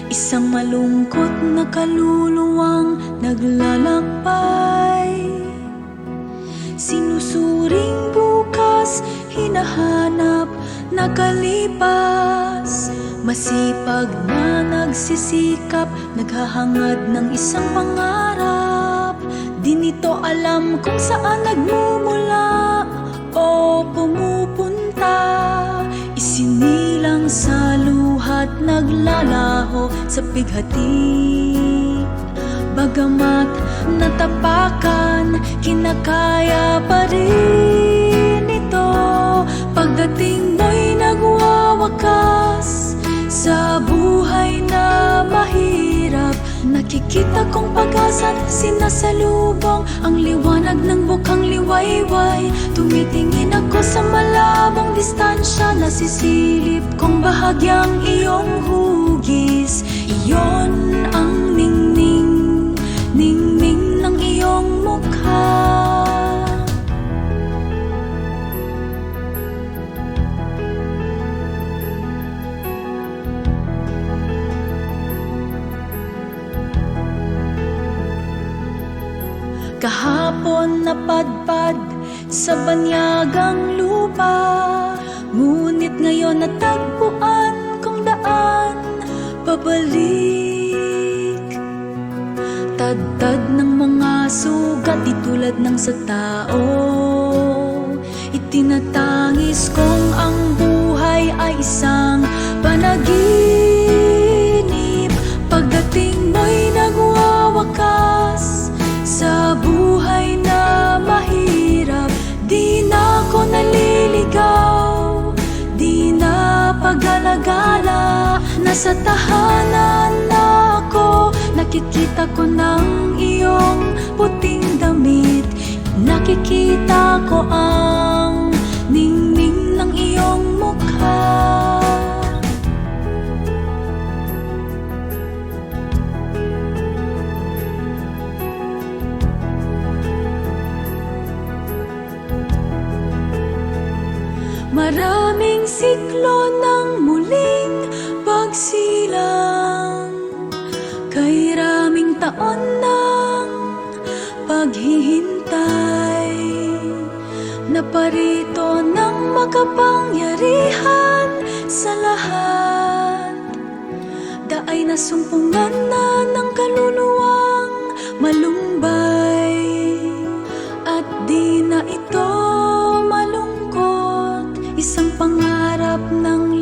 Isang malungkot na kaluluwang naglalakbay, sinusuring bukas, hinahanap, nakalipas. Masipag na nagsisikap, naghahangad ng isang pangarap. Di nito alam kung saan nagmumula o pumupunta. Isinilang sa luhat, naglalaho sa bighati. Bagamat natapakan, kinakaya pa rin ito. Pagdating mo'y nagwawakas sa buhay na mahirap. Nakikita kong pag-asa't sinasalubong ang liwanag ng bukang liwayway. Tumitingin ako sa malabong distansya, nasisilip kong bahagyang iyong hugis. Iyon ang ningning, ningning ng iyong mukha. Kahapon napadpad sa banyagang lupa, ngunit ngayon natagpuan kong daan pabalik. Tad-tad ng mga sugat, di tulad ng sa tao. Itinatangis kong ang buhay ay isang panaginip. Pagdating mo'y nagwawakas sa buhay na mahirap. Di na ako naliligaw, di na pag-alagala. Nasa tahanan na ako, nakikita ko ng iyong puting damit. Nakikita ko ang ningning ng iyong mukha. Maraming siklo ng muling pagsilang, kay raming taon ng paghihintay. Naparito ng makapangyarihan sa lahat, daay nasumpungan na ng kaluluwang malumbay. At di na ito malungkot, isang pangarap ng